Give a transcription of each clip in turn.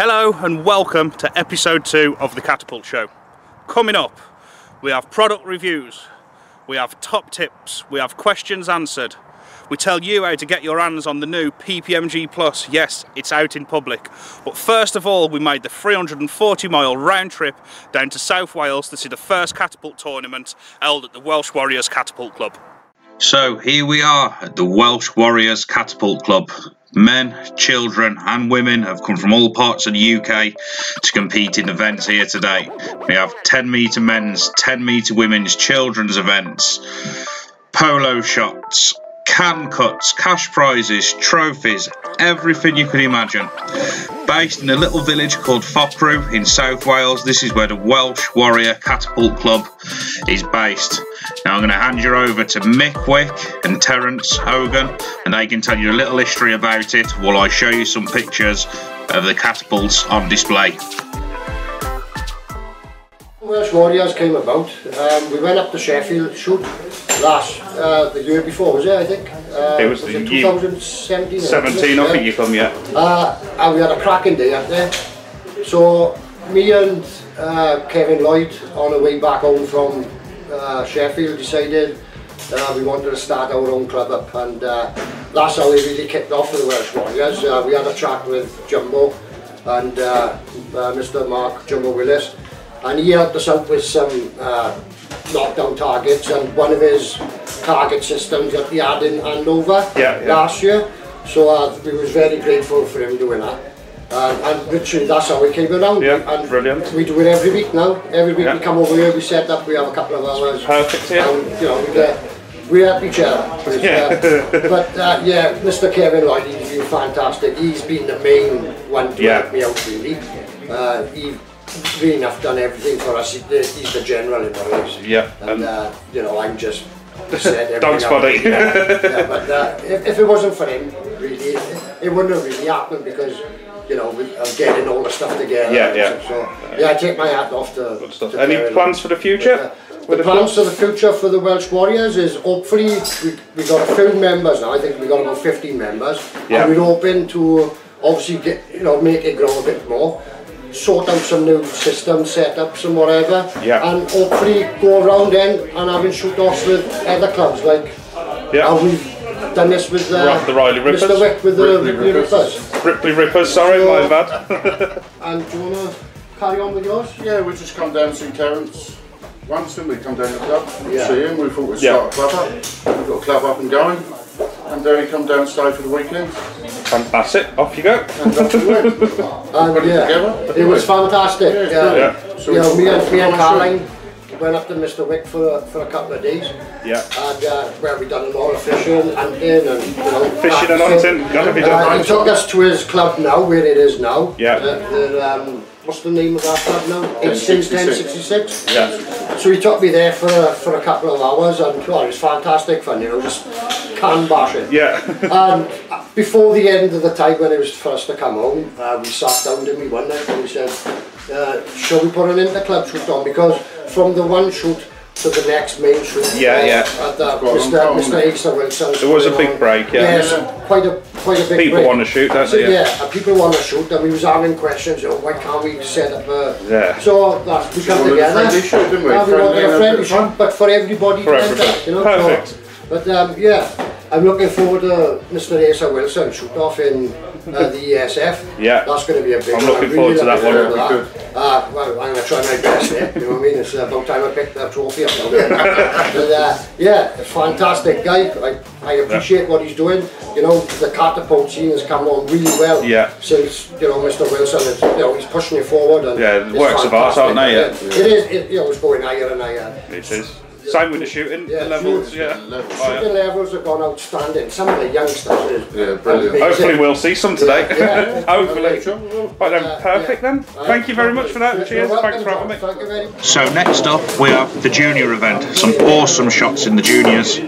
Hello and welcome to episode 2 of the Catapult Show. Coming up, we have product reviews, we have top tips, we have questions answered. We tell you how to get your hands on the new PPMG Plus. Yes, it's out in public. But first of all, we made the 340-mile round trip down to South Wales to see the first catapult tournament held at the Welsh Warriors Catapult Club. So here we are at the Welsh Warriors Catapult Club. Men, children and women have come from all parts of the UK to compete in events here today. We have 10 metre men's, 10 metre women's, children's events, polo shots, can cuts, cash prizes, trophies, everything you can imagine. Based in a little village called Fockrw in South Wales, this is where the Welsh Warrior Catapult Club is based. Now I'm going to hand you over to Mick Wick and Terence Hogan, and they can tell you a little history about it while I show you some pictures of the catapults on display. Welsh Warriors came about. We went up to Sheffield shoot the year before, was it? I think it was 2017. 17, I think you come, yeah. And we had a cracking day up there. So me and Kevin Lloyd, on the way back home from Sheffield, decided we wanted to start our own club up, and that's how we really kicked off for the Welsh Warriors. We had a chat with Jumbo and Mr. Mark Jumbo Willis, and he helped us out with some knockdown targets, and one of his target systems that he had in Andover last year. So we was very grateful for him doing that. And literally that's how we came around. Yeah, and brilliant. We do it every week now. Every week we come over here, we set up, we have a couple of hours. Perfect, yeah. And, you know, we help each other. Yeah, Mr. Kevin Lloyd, he's been fantastic. He's been the main one to help me out, really. He really enough done everything for us. He's the general in the race. Yeah. And you know, I'm just set Dog's body. But if it wasn't for him, really, it wouldn't have really happened, because you know, I'm getting all the stuff together. So I take my hat off to Any plans for the future? The plans for the future for the Welsh Warriors is hopefully we got a few members now. I think we got about 15 members, and we're hoping to obviously get, make it grow a bit more, sort out some new systems, setups and whatever, and hopefully go around then and having shoot-offs with other clubs, like how we've done this with the Riley Rippers. Mr. Wick with the Ripley Rippers. Ripley Rippers, sorry, my bad. And do you want to carry on with yours? Yeah, we just come down to see Terence once, didn't we? Come down to the club, see him, we thought we'd start a club up. We've got a club up and going, and then he come down and stay for the weekend. That's it, off you go. And off we went. And it was fantastic. So you know, me and Caroline went up to Mr. Wick for a couple of days. And where we done a lot of fishing, hunting, and fishing and hunting, gotta be done. He took us to his club now, where it is now. What's the name of that club now? 1066. So he took me there for a couple of hours, and it was fantastic fun, just can bashing. And before the end of the time, when it was for us to come home, we sat down to me one night and we said, shall we put an inter-club shoot on? Because from the one shoot to the next main shoot, at Mr. Asa Wilson, there was a big break, Yes, quite a big break. People want to shoot, don't they? And people want to shoot, and we was having questions, why can't we set up a... So we come together. Friendly shoot, didn't we? We wanted a friendly shoot, but for everybody to enter, Perfect. So, but I'm looking forward to Mr. Asa Wilson shoot off in the ESF. That's going to be a big one. I'm looking forward to that one. Well, I'm going to try my best there, you know what I mean? It's about time I picked that trophy up now. But a fantastic guy. I appreciate what he's doing. The catapult scene has come on really well since, Mr. Wilson is, he's pushing it forward. And works of art, aren't they? It is, it's going higher and higher. It is. Same with the shooting, the levels, shooting levels have gone outstanding. Some of the youngsters is brilliant. Hopefully we'll see some today. Hopefully. Right then, perfect then. Thank you very much for that. Cheers, thanks for having me. Thank you very much. So next up we have the junior event. Some awesome shots in the juniors.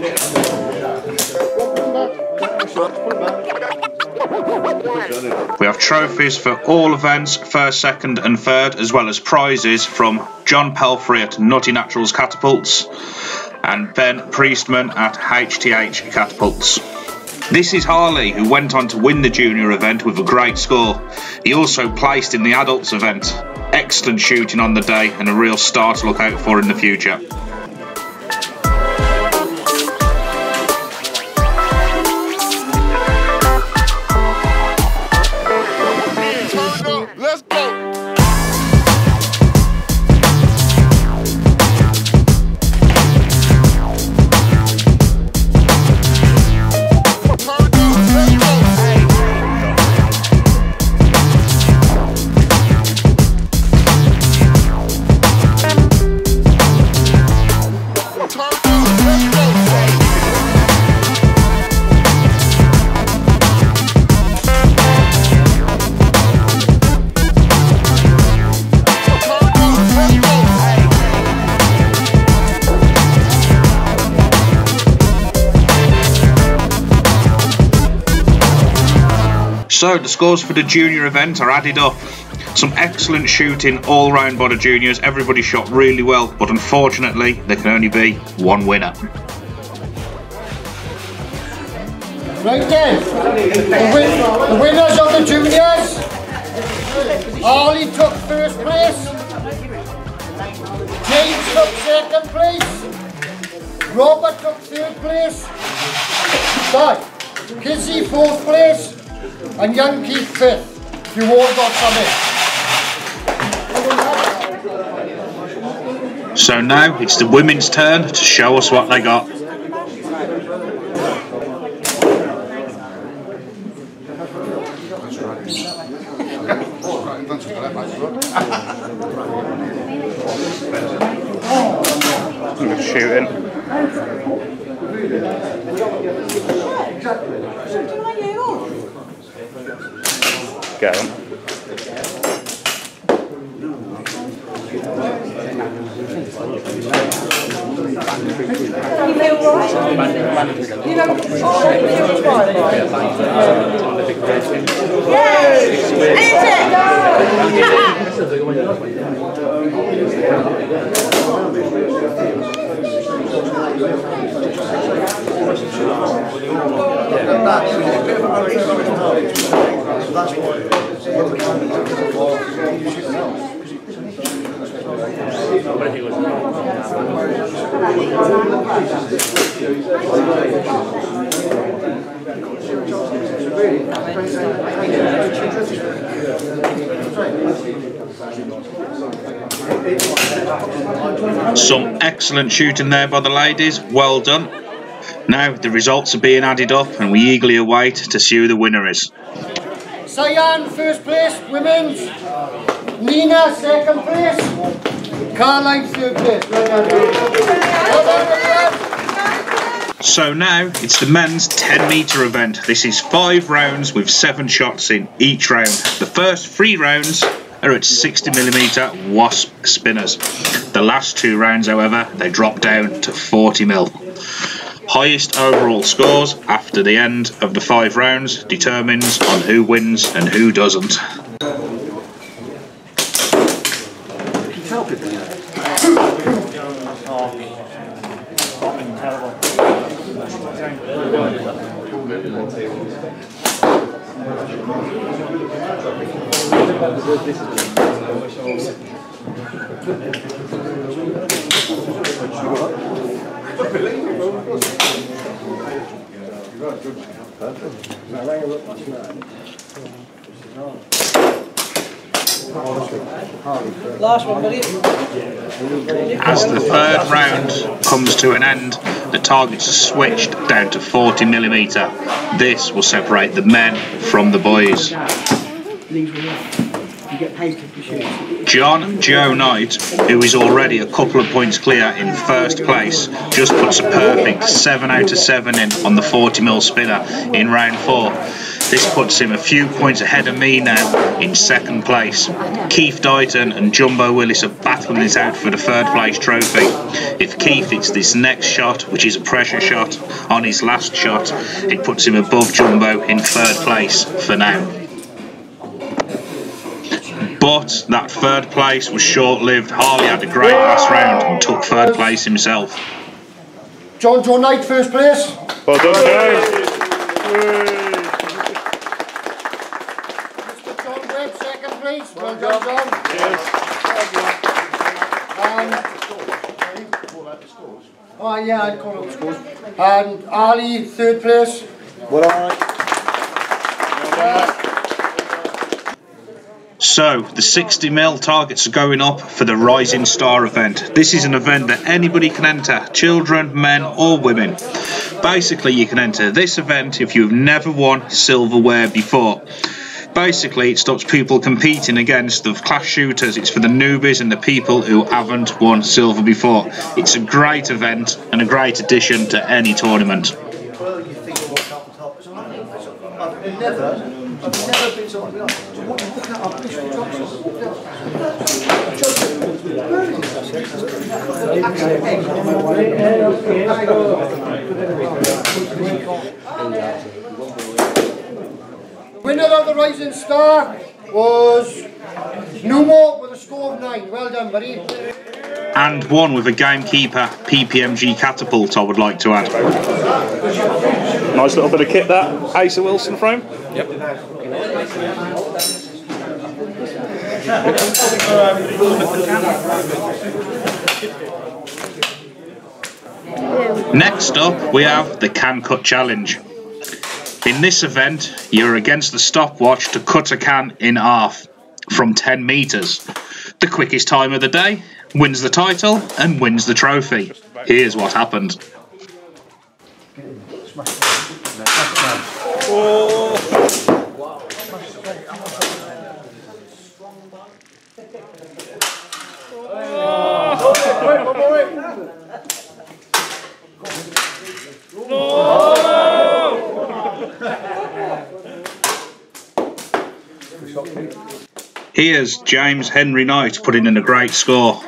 We have trophies for all events, first, second and third, as well as prizes from John Pelfrey at Nutty Naturals Catapults and Ben Priestman at HTH Catapults. This is Harley, who went on to win the junior event with a great score. He also placed in the adults event. Excellent shooting on the day and a real star to look out for in the future. Let's go. So the scores for the junior event are added up. Some excellent shooting all round by the juniors. Everybody shot really well, but unfortunately there can only be one winner. Right then, the winners of the juniors, Harley took first place, James took second place, Robert took third place, Kizzy fourth place, and young Keith fifth. You all got something. So now it's the women's turn to show us what they got. Shooting. Get him. Some excellent shooting there by the ladies, well done. Now the results are being added up and we eagerly await to see who the winner is. Cyan first place, women's, Nina second place, Caroline third place. So now it's the men's 10-metre event. This is 5 rounds with 7 shots in each round. The first 3 rounds are at 60mm Wasp spinners. The last 2 rounds, however, they drop down to 40mm. Highest overall scores after the end of the 5 rounds determines on who wins and who doesn't. Last one, buddy. As the 3rd round comes to an end, the targets are switched down to 40mm. This will separate the men from the boys. John Joe Knight, who is already a couple of points clear in 1st place, just puts a perfect 7 out of 7 in on the 40mm spinner in round 4. This puts him a few points ahead of me now in 2nd place. Keith Dighton and Jumbo Willis are battling it out for the 3rd place trophy. If Keith hits this next shot, which is a pressure shot, on his last shot, it puts him above Jumbo in 3rd place for now. But that 3rd place was short-lived. Harley had a great last round and took 3rd place himself. John Joe Knight first place. Well done, Joe. Mr. John Webb, second place. Well done, John. Cheers. Oh yeah, I'd call out the scores. And Ali, third place. Well, alright. So, the 60mm targets are going up for the Rising Star event. This is an event that anybody can enter, children, men or women. Basically, you can enter this event if you've never won silverware before. Basically, it stops people competing against the class shooters. It's for the newbies and the people who haven't won silver before. It's a great event and a great addition to any tournament. Well, you think of what's up top. I've never been so what you look at our Bishop Johnson. Winner of the Rising Star was Numo with a score of 9. Well done, buddy. And one with a Gamekeeper PPMG Catapult, I would like to add. Nice little bit of kit that. Asa Wilson frame. Yep. Next up, we have the Can Cut Challenge. In this event, you're against the stopwatch to cut a can in half from 10 metres. The quickest time of the day wins the title and wins the trophy. Here's what happened. Here's James Henry Knight putting in a great score,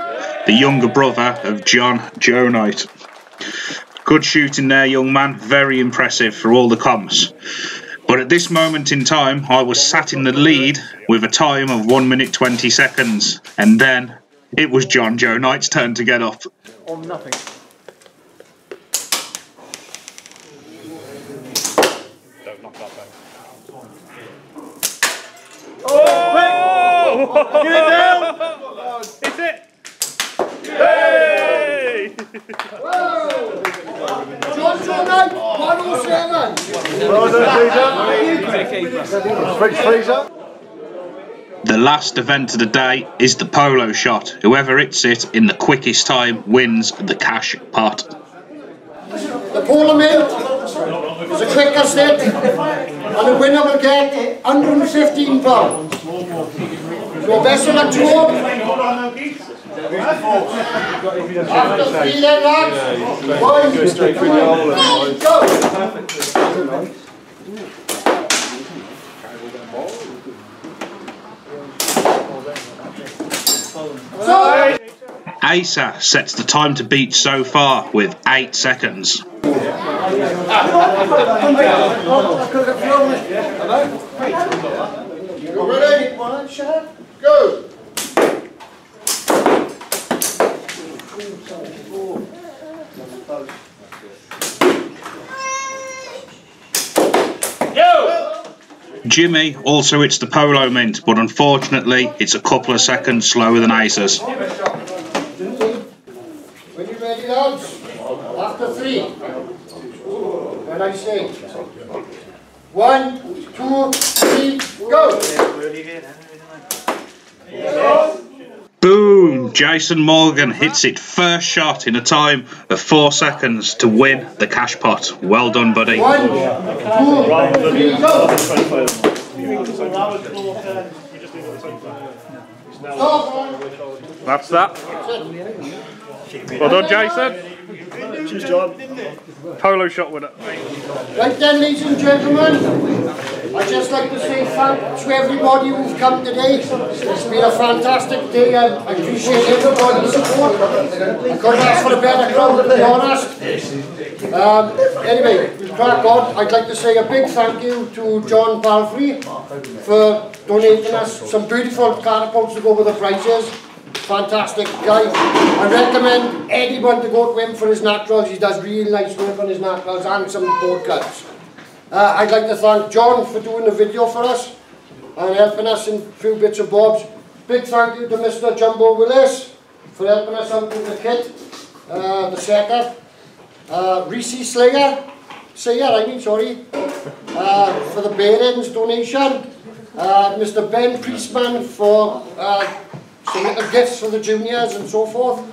the younger brother of John Joe Knight. Good shooting there, young man, very impressive for all the comps. But at this moment in time, I was sat in the lead with a time of 1 minute 20 seconds, and then it was John Joe Knight's turn to get up. On nothing. Don't knock that back. Get it down! Hit it! Hey! John Joe Knight, 107. Well done, Freezer. The last event of the day is the Polo Shot. Whoever hits it in the quickest time wins the cash pot. The Polo Mint is the quickest hit, and the winner will get £115. So best of luck to all. After 3 then, lads. 1, 2, 3, go! Asa sets the time to beat so far with 8 seconds. You ready? Go! Jimmy also hits the Polo Mint, but unfortunately it's a couple of seconds slower than Asa's. When you ready, lads? After 3. When I say 1, 2, 3, go! Boom! Jason Morgan hits it first shot in a time of 4 seconds to win the cash pot. Well done, buddy. 1, 2, 3, go! Stop! That's that. Well done, Jason. Cheers, John. Polo Shot winner. Right then, ladies and gentlemen, I'd just like to say thanks to everybody who's come today. It's been a fantastic day. I appreciate everybody's support. I couldn't ask for a better crowd, to be honest. Anyway, we'll crack on. I'd like to say a big thank you to John Palfrey for donating us some beautiful catapults to go with the prizes. Fantastic guy. I recommend anyone to go to him for his naturals. He does really nice work on his naturals and some board cuts. I'd like to thank John for doing the video for us and helping us in a few bits and bobs. Big thank you to Mr. Jumbo Willis for helping us out with the kit, the setup. Reese Slayer, for the bearings donation. Mr. Ben Priestman for some little gifts for the juniors and so forth.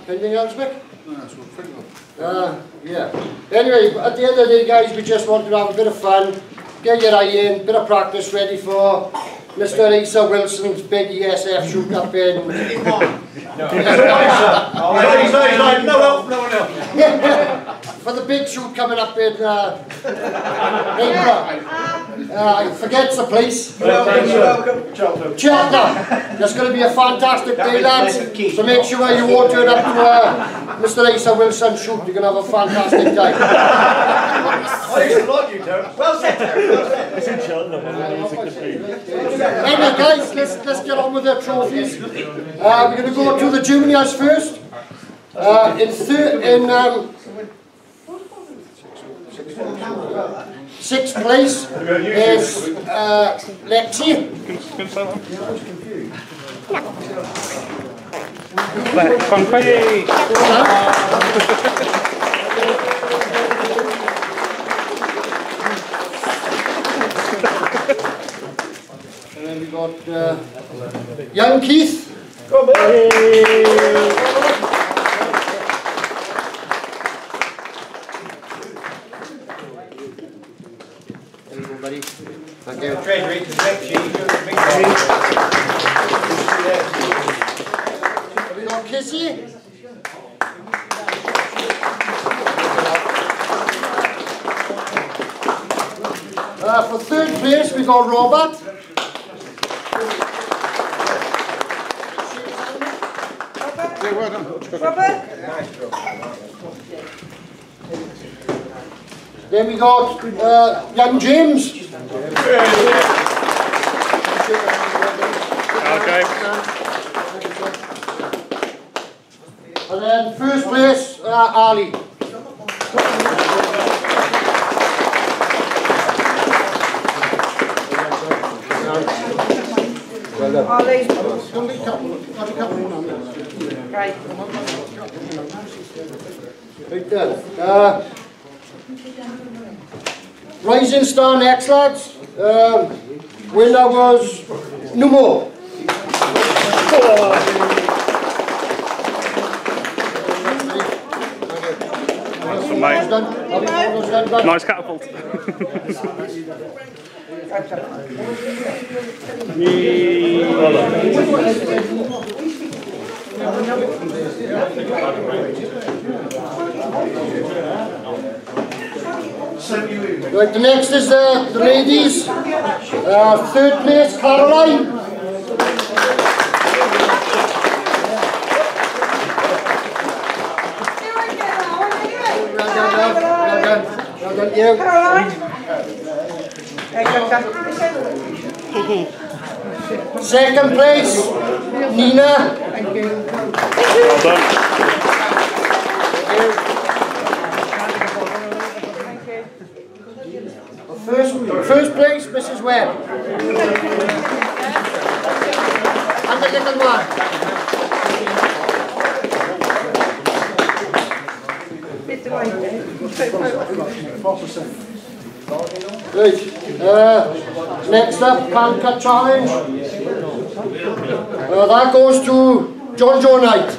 Anything else, Mick? No, that's what I think of. Yeah. Anyway, at the end of the day, guys, we just wanted to have a bit of fun, get your eye in, bit of practice ready for Mr. Asa Wilson's big ESF shoot up in... For the big shoot coming up in April. Forget the place. Cheltenham. There's going to be a fantastic day, lads. So make sure you all turn up to Mr. Asa Wilson's shoot. You're going to have a fantastic time. I used to like you, Terence. Well said, Terence. It's in Cheltenham. Anyway, guys, let's get on with the trophies. We're going to go to the juniors first. In sixth place is Lexi. Confetti! And then we got young Keith. There you go, buddy. Thank you. We got Kissy. For third place, we got Robert. Yeah, well done. Robert? Then we got young James. Okay. And then first place, Ali. Ollie. Right. Right there. Rising Star next, lads. Winner was Numo. Mate. Nice catapult. Right, the next is the ladies. Third place, Caroline. Well done, you. Caroline. Second place, Nina. Well done. First place, Mrs. Webb. And the little one. Right. Next up, Pan Cut Challenge. That goes to John Joe Knight.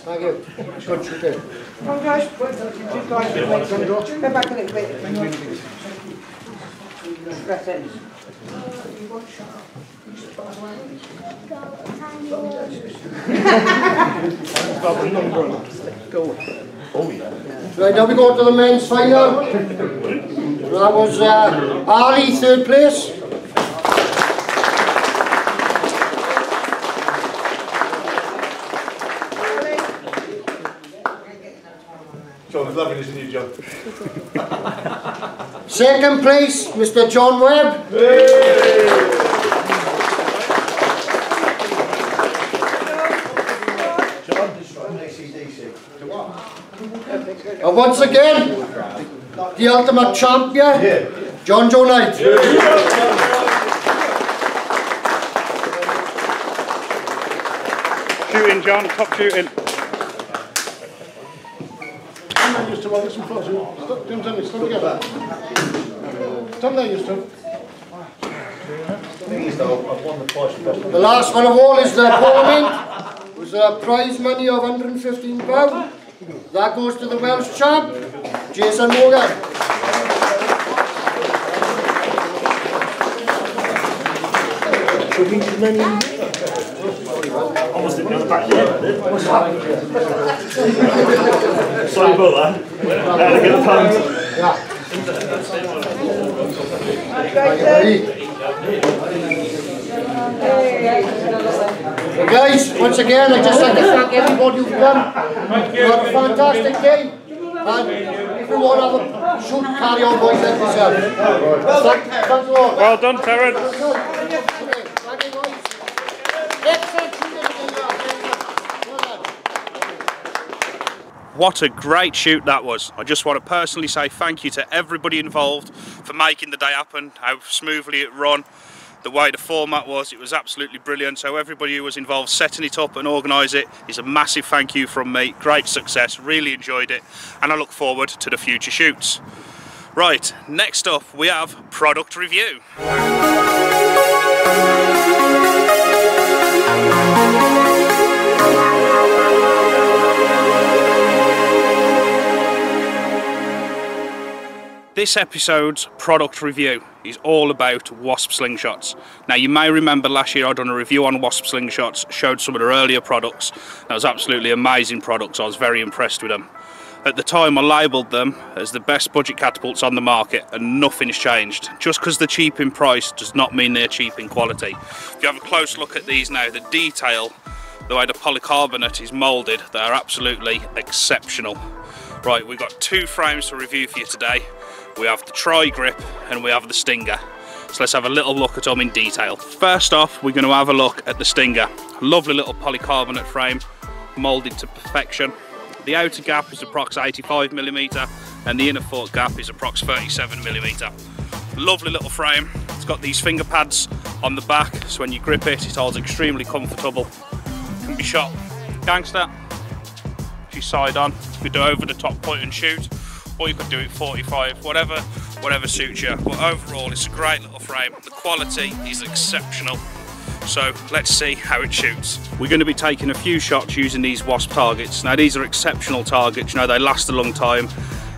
Thank you. Good shooting. Come on, guys. Go back a little bit. Press it. Right, now we go to the men's final. That was Ali, third place. John's loving his new job. Second place, Mr. John Webb. once again, the ultimate champion, John Joe Knight. Shooting, John, top shooting. The last one of all is the opponent. It was a prize money of £115. That goes to the Welsh champ, Jason Morgan. Almost didn't go back there. Sorry about that. I had to get the pound. Well, guys, once again, I'd just like to thank everybody who've come. You had a fantastic day. And if you want to have a shoot, carry on, boys, like yourself. Thanks a lot. Well done, Terence. What a great shoot that was. I just want to personally say thank you to everybody involved for making the day happen, how smoothly it run, the way the format was. It was absolutely brilliant. So everybody who was involved setting it up and organise it is a massive thank you from me. Great success, really enjoyed it, and I look forward to the future shoots. Right, next up we have product review. This episode's product review is all about Wasp Slingshots. Now, you may remember last year I'd done a review on Wasp Slingshots, showed some of their earlier products. That was absolutely amazing products. I was very impressed with them. At the time I labelled them as the best budget catapults on the market, and nothing's changed. Just because they're cheap in price does not mean they're cheap in quality. If you have a close look at these now, the detail, the way the polycarbonate is moulded, they are absolutely exceptional. Right, we've got two frames to review for you today. We have the tri-grip and we have the Stinger. So let's have a little look at them in detail. First off, we're going to have a look at the Stinger. Lovely little polycarbonate frame, moulded to perfection. The outer gap is approx 85mm and the inner fork gap is approx 37mm. Lovely little frame. It's got these finger pads on the back, so when you grip it, it holds extremely comfortable. Can be shot gangster, if you side on. You could do over the top point and shoot, or you could do it 45, whatever suits you. But overall, it's a great little frame. The quality is exceptional. So let's see how it shoots. We're going to be taking a few shots using these Wasp targets. Now, these are exceptional targets. You know, they last a long time.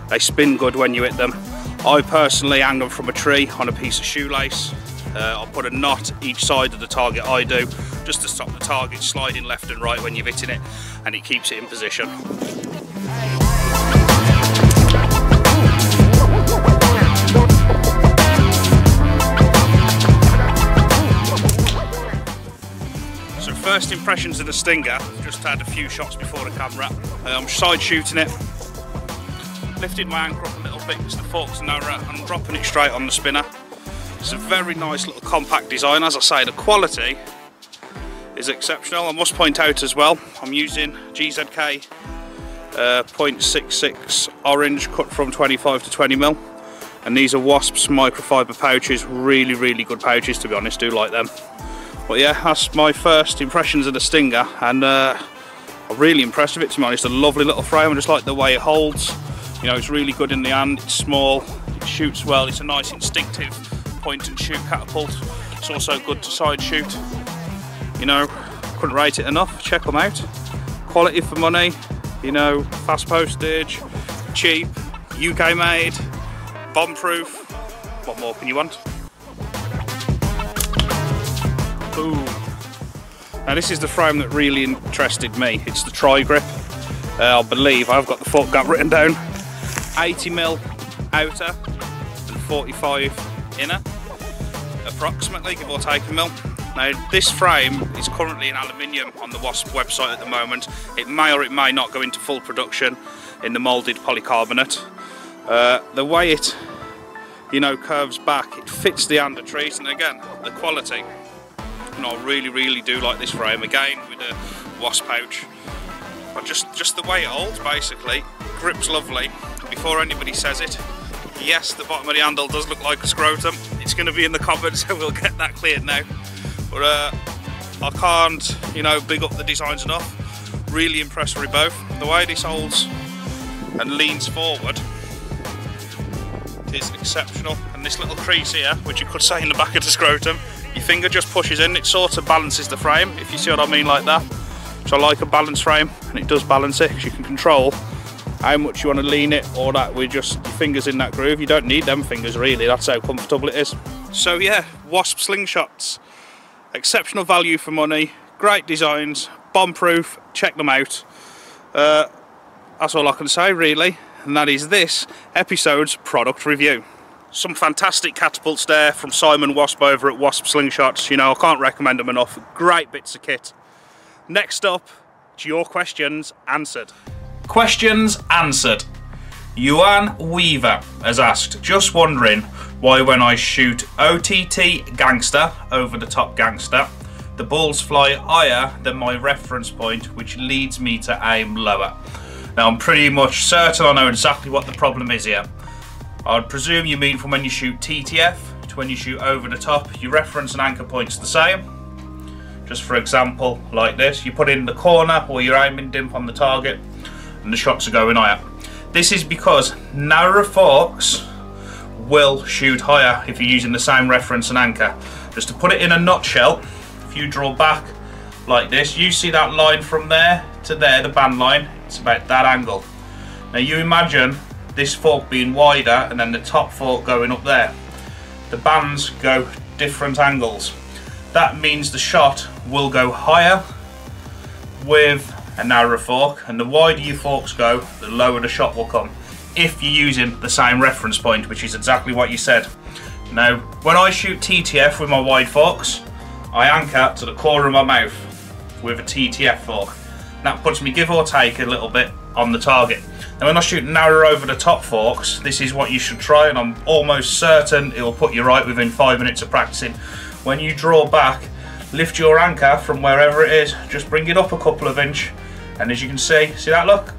They spin good when you hit them. I personally hang them from a tree on a piece of shoelace. I'll put a knot each side of the target I do, just to stop the target sliding left and right when you're hitting it, and it keeps it in position. So first impressions of the Stinger, just had a few shots before the camera. I'm side shooting it, lifted my anchor up a little bit because the fork's narrow, and I'm dropping it straight on the spinner. It's a very nice little compact design. As I say, the quality is exceptional. I must point out as well, I'm using GZK 0.66 orange cut from 25 to 20mm, and these are Wasp's microfiber pouches. Really good pouches, to be honest. Do like them. But yeah, that's my first impressions of the Stinger, and I'm really impressed with it, to be honest. A lovely little frame. I just like the way it holds. You know, it's really good in the hand. It's small, it shoots well. It's a nice instinctive point and shoot catapult. It's also good to side shoot. You know, couldn't rate it enough. Check them out. Quality for money, you know, fast postage, cheap, UK made, bomb proof. What more can you want? Boom. Now this is the frame that really interested me. It's the tri-grip. I believe I've got the fork gap written down. 80mm outer and 45 inner, approximately, give or take a mil. Now this frame is currently in aluminium on the Wasp website at the moment. It may or it may not go into full production in the moulded polycarbonate. The way it, you know, curves back, it fits the hand a treat, and again, the quality. You know, I really do like this frame, again with a Wasp pouch. But just the way it holds, basically, Grip's lovely. Before anybody says it, yes, the bottom of the handle does look like a scrotum. It's going to be in the comments, so we'll get that cleared now. But I can't, you know, big up the designs enough. Really impressed with both. The way this holds and leans forward is exceptional. And this little crease here, which you could say in the back of the scrotum, your finger just pushes in, it sort of balances the frame, if you see what I mean, like that. So I like a balanced frame, and it does balance it, because you can control how much you want to lean it, or that with just your fingers in that groove. You don't need them fingers really, that's how comfortable it is. So yeah, Wasp Slingshots, exceptional value for money, great designs, bomb proof, check them out. That's all I can say really, and that is this episode's product review. Some fantastic catapults there from Simon Wasp over at Wasp Slingshots. You know, I can't recommend them enough. Great bits of kit. Next up, it's your questions answered. Questions answered. Yuan Weaver has asked, just wondering why when I shoot OTT Gangster, over the top Gangster, the balls fly higher than my reference point, which leads me to aim lower. Now I'm pretty much certain I know exactly what the problem is here. I'd presume you mean from when you shoot TTF to when you shoot over the top, your reference and anchor point's the same. Just for example, like this, you put in the corner or you're aiming dimp on the target and the shots are going higher. This is because narrower forks will shoot higher if you're using the same reference and anchor. Just to put it in a nutshell, if you draw back like this, you see that line from there to there, the band line, it's about that angle. Now you imagine this fork being wider and then the top fork going up there. The bands go different angles. That means the shot will go higher with a narrower fork, and the wider your forks go, the lower the shot will come, if you're using the same reference point, which is exactly what you said. Now, when I shoot TTF with my wide forks, I anchor to the corner of my mouth with a TTF fork. That puts me give or take a little bit on the target. Now when I shoot narrow over the top forks, this is what you should try, and I'm almost certain it will put you right within 5 minutes of practicing. When you draw back, lift your anchor from wherever it is, just bring it up a couple of inches, and as you can see that look?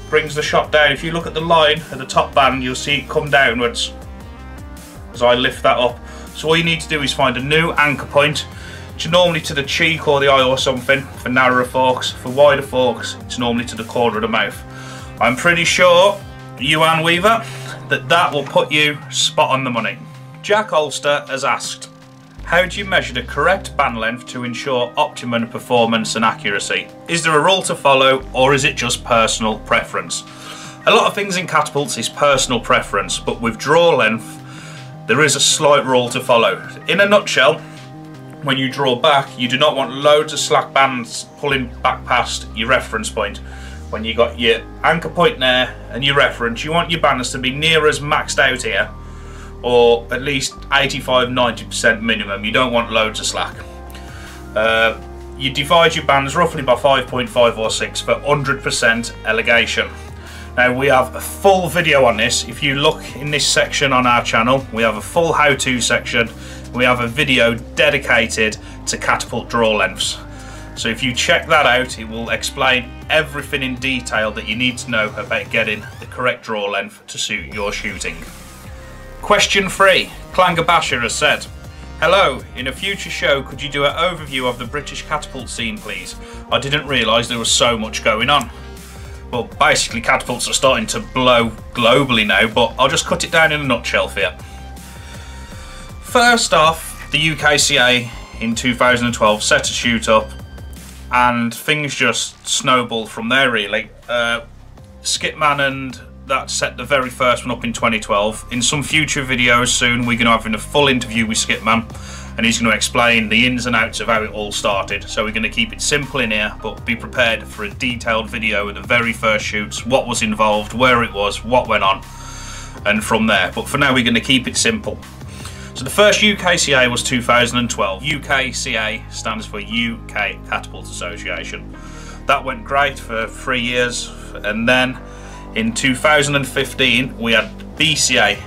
Brings the shot down. If you look at the line at the top band, you'll see it come downwards as I lift that up. So all you need to do is find a new anchor point, which is normally to the cheek or the eye or something for narrower forks. For wider forks, it's normally to the corner of the mouth. I'm pretty sure, Yuan Weaver, that will put you spot on the money. Jack Ulster has asked, how do you measure the correct band length to ensure optimum performance and accuracy? Is there a rule to follow, or is it just personal preference? A lot of things in catapults is personal preference, but with draw length, there is a slight rule to follow. In a nutshell, when you draw back, you do not want loads of slack bands pulling back past your reference point. When you got your anchor point there and your reference, you want your bands to be near as maxed out here, or at least 85–90% minimum. You don't want loads of slack. You divide your bands roughly by 5.5 or 6 for 100% elongation. Now we have a full video on this. If you look in this section on our channel, we have a full how-to section. We have a video dedicated to catapult draw lengths. So if you check that out, it will explain everything in detail that you need to know about getting the correct draw length to suit your shooting. Question 3, Clanger Basher has said, hello, in a future show could you do an overview of the British catapult scene please? I didn't realise there was so much going on. Well, basically catapults are starting to blow globally now, but I'll just cut it down in a nutshell for you. First off, the UKCA in 2012 set to shoot up, and things just snowballed from there really. Skipman and that set the very first one up in 2012. In some future videos soon, we're going to have a full interview with Skipman, and he's going to explain the ins and outs of how it all started. So we're going to keep it simple in here, but be prepared for a detailed video of the very first shoots, what was involved, where it was, what went on, and from there. But for now, we're going to keep it simple. So the first UKCA was 2012. UKCA stands for UK Catapult Association. That went great for 3 years, and then in 2015 we had BCA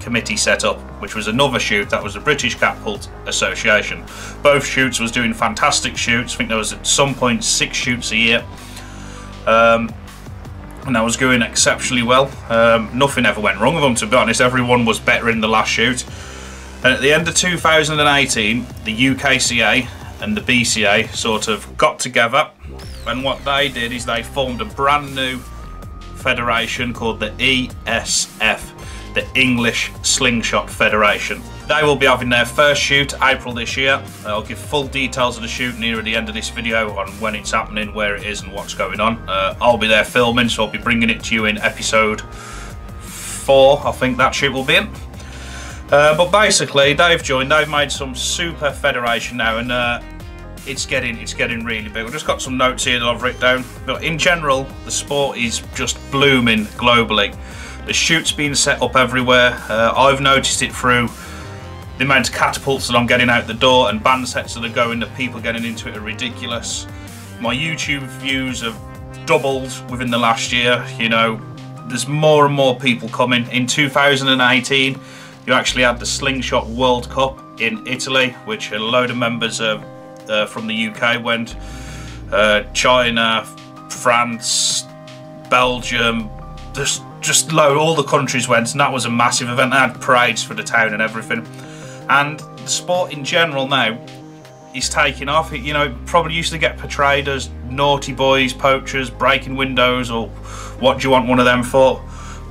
committee set up, which was another shoot. That was the British Catapult Association. Both shoots was doing fantastic shoots. I think there was at some point 6 shoots a year. And and that was going exceptionally well. Nothing ever went wrong with them, to be honest. Everyone was better in the last shoot. And at the end of 2018, the UKCA and the BCA sort of got together, and what they did is they formed a brand new federation called the ESF, the English Slingshot Federation. They will be having their first shoot April this year. I'll give full details of the shoot near the end of this video on when it's happening, where it is and what's going on. I'll be there filming, so I'll be bringing it to you in episode 4, I think that shoot will be in. But basically they've joined, they've made some super federation now, and it's getting really big. I've just got some notes here that I've written down. But in general, the sport is just blooming globally. The shoots being set up everywhere. I've noticed it through the amount of catapults that I'm getting out the door and band sets that are going, that people getting into it are ridiculous. My YouTube views have doubled within the last year. You know, there's more and more people coming. In 2018, you actually had the Slingshot World Cup in Italy, which a load of members from the UK went. China, France, Belgium, just all the countries went, and that was a massive event. They had parades for the town and everything. And the sport in general now is taking off. You know, it probably used to get portrayed as naughty boys, poachers, breaking windows, or what do you want one of them for?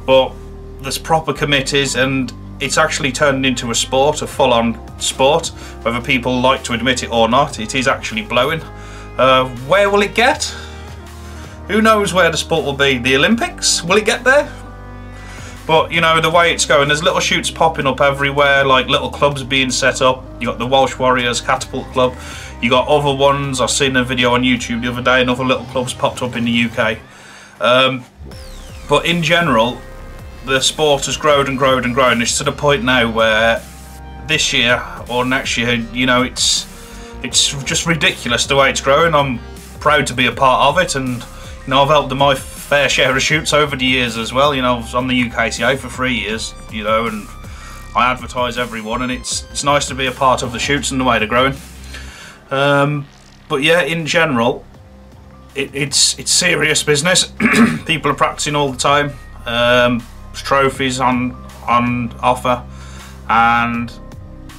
But there's proper committees, and it's actually turned into a sport, a full-on sport. Whether people like to admit it or not, it is actually blowing. Where will it get? Who knows where the sport will be? The Olympics? Will it get there? But you know, the way it's going, there's little shoots popping up everywhere, like little clubs being set up. You got the Welsh Warriors Catapult Club. You got other ones. I've seen a video on YouTube the other day, and other little clubs popped up in the UK. But in general, the sport has grown and grown and grown. It's to the point now where this year or next year, you know, it's just ridiculous the way it's growing. I'm proud to be a part of it, and you know, I've helped my fair share of shoots over the years as well. You know, I was on the UKCA for 3 years, you know, and I advertise everyone, and it's nice to be a part of the shoots and the way they're growing. But yeah, in general, it's serious business. People are practicing all the time. There's trophies on offer, and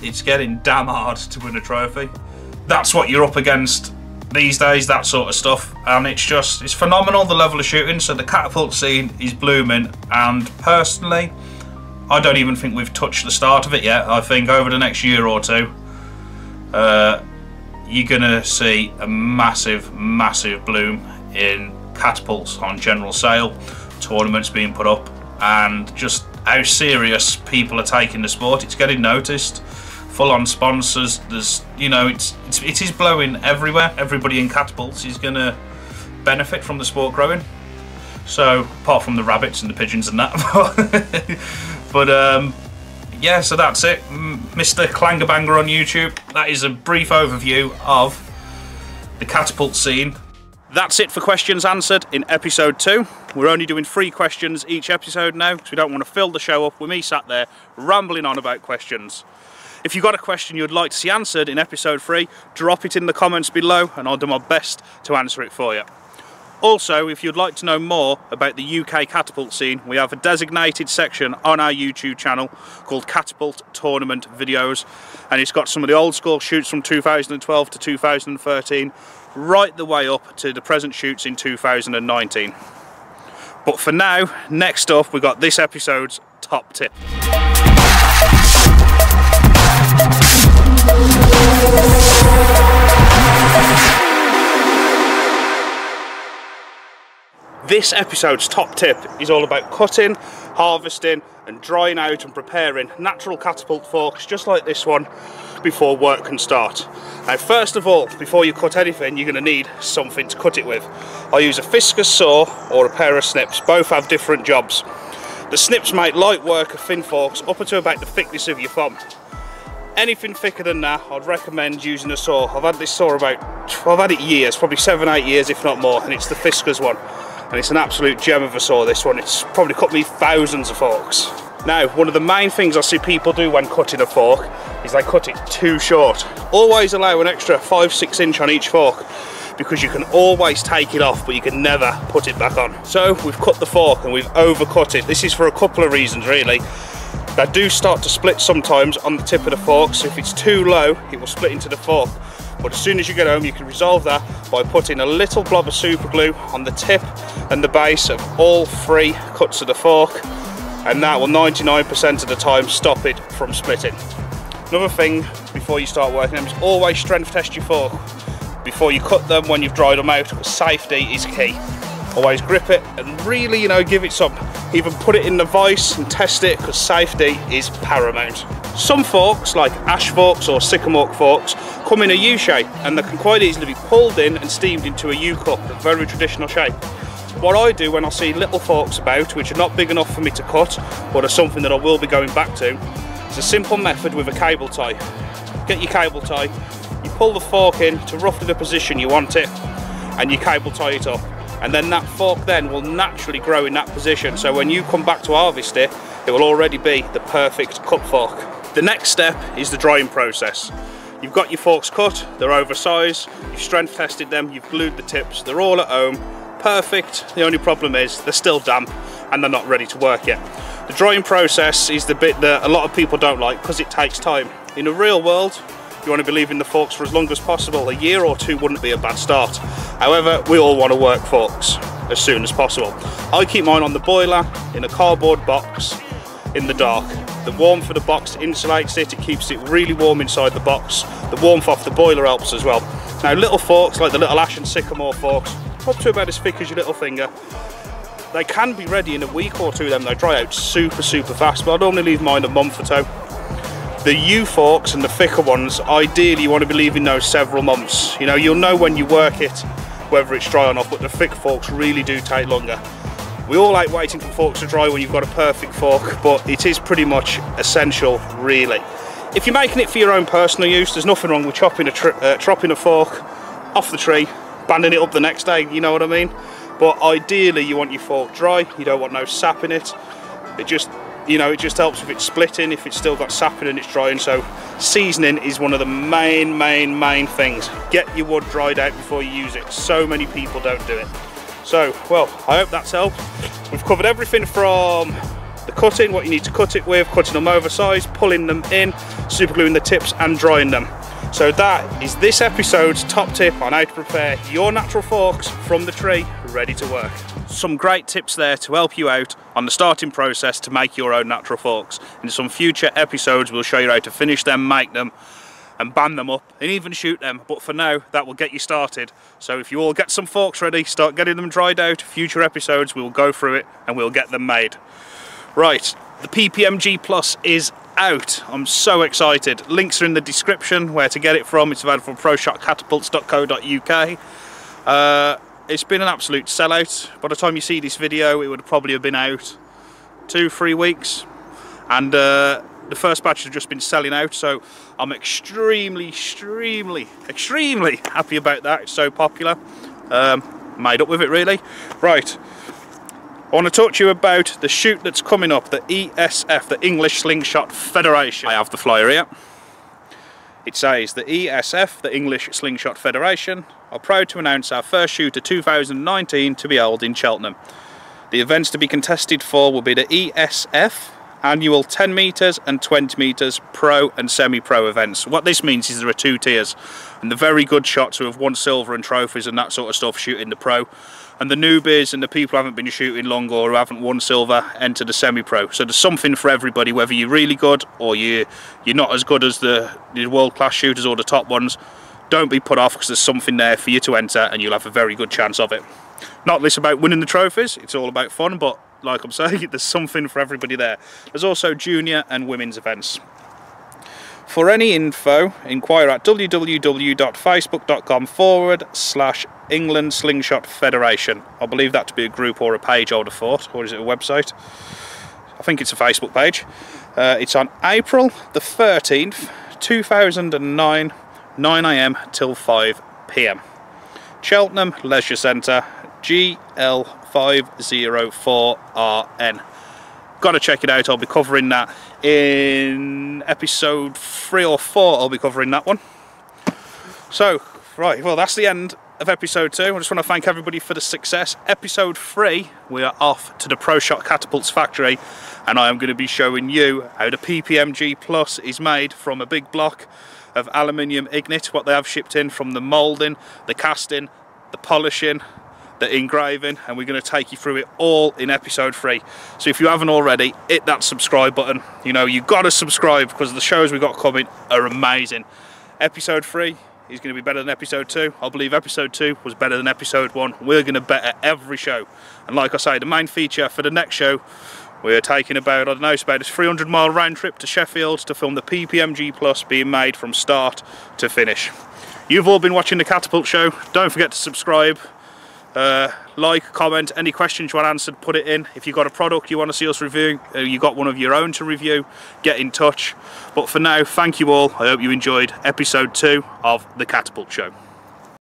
it's getting damn hard to win a trophy. That's what you're up against these days, that sort of stuff, and it's phenomenal, the level of shooting. So the catapult scene is blooming, and personally, I don't even think we've touched the start of it yet. I think over the next year or two, you're gonna see a massive bloom in catapults on general sale, tournaments being put up, and just how serious people are taking the sport. It's getting noticed. Full-on sponsors. There's, you know, it is blowing everywhere. Everybody in catapults is going to benefit from the sport growing. So apart from the rabbits and the pigeons and that, but yeah. So that's it, Mr. Clangabanger on YouTube. That is a brief overview of the catapult scene. That's it for questions answered in episode 2. We're only doing 3 questions each episode now, because we don't want to fill the show up with me sat there rambling on about questions. If you've got a question you'd like to see answered in episode 3, drop it in the comments below and I'll do my best to answer it for you. Also, if you'd like to know more about the UK catapult scene, we have a designated section on our YouTube channel called Catapult Tournament Videos, and it's got some of the old school shoots from 2012 to 2013, right the way up to the present shoots in 2019. But for now, next up we've got this episode's top tip. This episode's top tip is all about cutting, harvesting and drying out and preparing natural catapult forks just like this one before work can start. Now first of all, before you cut anything, you're going to need something to cut it with. I use a Fisker's saw or a pair of snips. Both have different jobs. The snips make light work of thin forks up to about the thickness of your thumb. Anything thicker than that, I'd recommend using a saw. I've had this saw I've had it years, probably 7-8 years if not more, and it's the Fisker's one. And it's an absolute gem of a saw, this one. It's probably cut me thousands of forks. Now, one of the main things I see people do when cutting a fork is they cut it too short. Always allow an extra 5-6 inch on each fork, because you can always take it off, but you can never put it back on. So we've cut the fork and we've overcut it. This is for a couple of reasons really. They do start to split sometimes on the tip of the fork, so if it's too low, it will split into the fork. But as soon as you get home, you can resolve that by putting a little blob of super glue on the tip and the base of all 3 cuts of the fork, and that will 99% of the time stop it from splitting. Another thing before you start working them is always strength test your fork before you cut them when you've dried them out, because safety is key. Always grip it and really, you know, give it some, even put it in the vise and test it, because safety is paramount. Some forks, like ash forks or sycamore forks, come in a U shape and they can quite easily be pulled in and steamed into a U cup, a very traditional shape. What I do when I see little forks about, which are not big enough for me to cut, but are something that I will be going back to, is a simple method with a cable tie. Get your cable tie, you pull the fork in to roughly the position you want it, and you cable tie it up. And then that fork then will naturally grow in that position, so when you come back to harvest it, it will already be the perfect cut fork. The next step is the drying process. You've got your forks cut, they're oversized, you've strength tested them, you've glued the tips, they're all at home, perfect. The only problem is they're still damp and they're not ready to work yet. The drying process is the bit that a lot of people don't like because it takes time. In a real world, you want to be leaving the forks for as long as possible. A year or 2 wouldn't be a bad start. However, we all want to work forks as soon as possible. I keep mine on the boiler in a cardboard box in the dark. The warmth of the box insulates it, it keeps it really warm inside the box. The warmth off the boiler helps as well. Now little forks, like the little ash and sycamore forks, up to about as thick as your little finger, they can be ready in a week or 2, then they dry out super fast, but I normally leave mine a month or 2. The U forks and the thicker ones, ideally you want to be leaving those several months. You know, you'll know when you work it whether it's dry or not, but the thick forks really do take longer. We all like waiting for forks to dry when you've got a perfect fork, but it is pretty much essential really. If you're making it for your own personal use, there's nothing wrong with chopping a fork off the tree, banding it up the next day, you know what I mean? But ideally you want your fork dry, you don't want no sap in it. It just, you know, it just helps with it splitting if it's still got sap in and it's drying. So seasoning is one of the main things. Get your wood dried out before you use it. So many people don't do it. So, well, I hope that's helped. We've covered everything from the cutting, what you need to cut it with, cutting them oversized, pulling them in, super gluing the tips and drying them. So that is this episode's top tip on how to prepare your natural forks from the tree, ready to work. Some great tips there to help you out on the starting process to make your own natural forks. In some future episodes we'll show you how to finish them, make them and band them up and even shoot them, but for now that will get you started. So if you all get some forks ready, start getting them dried out, future episodes we will go through it and we'll get them made. Right, the PPMG Plus is out. I'm so excited. Links are in the description where to get it from. It's available from proshotcatapults.co.uk. It's been an absolute sellout. By the time you see this video it would probably have been out 2-3 weeks, and the first batch has just been selling out, so I'm extremely happy about that. It's so popular. Made up with it really. Right, I want to talk to you about the shoot that's coming up, the ESF, the English Slingshot Federation. I have the flyer here. It says, the ESF, the English Slingshot Federation, are proud to announce our first shoot of 2019 to be held in Cheltenham. The events to be contested for will be the ESF annual 10 metres and 20 metres pro and semi-pro events. What this means is there are 2 tiers, and the very good shots who have won silver and trophies and that sort of stuff shoot in the pro, and the newbies and the people who haven't been shooting long or who haven't won silver enter the semi-pro. So there's something for everybody, whether you're really good or you're not as good as the world-class shooters or the top ones. Don't be put off, because there's something there for you to enter and you'll have a very good chance of it. Not this about winning the trophies, it's all about fun, but like I'm saying, there's something for everybody there. There's also junior and women's events. For any info, inquire at www.facebook.com/England Slingshot Federation. I believe that to be a group or a page, I would have thought, or is it a website? I think it's a Facebook page. It's on April the 13th, 2009, 9 AM till 5 PM. Cheltenham Leisure Centre, GL504RN. Got to check it out. I'll be covering that in episode 3 or 4. I'll be covering that one. So, right, well, that's the end of episode 2. I just want to thank everybody for the success. Episode 3, we are off to the Polo Shot Catapults factory, and I am going to be showing you how the PPMG Plus is made from a big block of aluminium ignit, what they have shipped in from the moulding, the casting, the polishing, the engraving, and we're going to take you through it all in episode 3. So if you haven't already, hit that subscribe button. You know, you've got to subscribe because the shows we've got coming are amazing. Episode 3 is going to be better than episode 2. I believe episode 2 was better than episode 1. We're going to better every show. And like I say, the main feature for the next show, we're taking about, I don't know, it's about a 300-mile round trip to Sheffield to film the PPMG Plus being made from start to finish. You've all been watching the Catapult show. Don't forget to subscribe. Like, comment, any questions you want answered, put it in. If you've got a product you want to see us review, you got one of your own to review, get in touch. But for now, thank you all. I hope you enjoyed episode 2 of the Catapult show.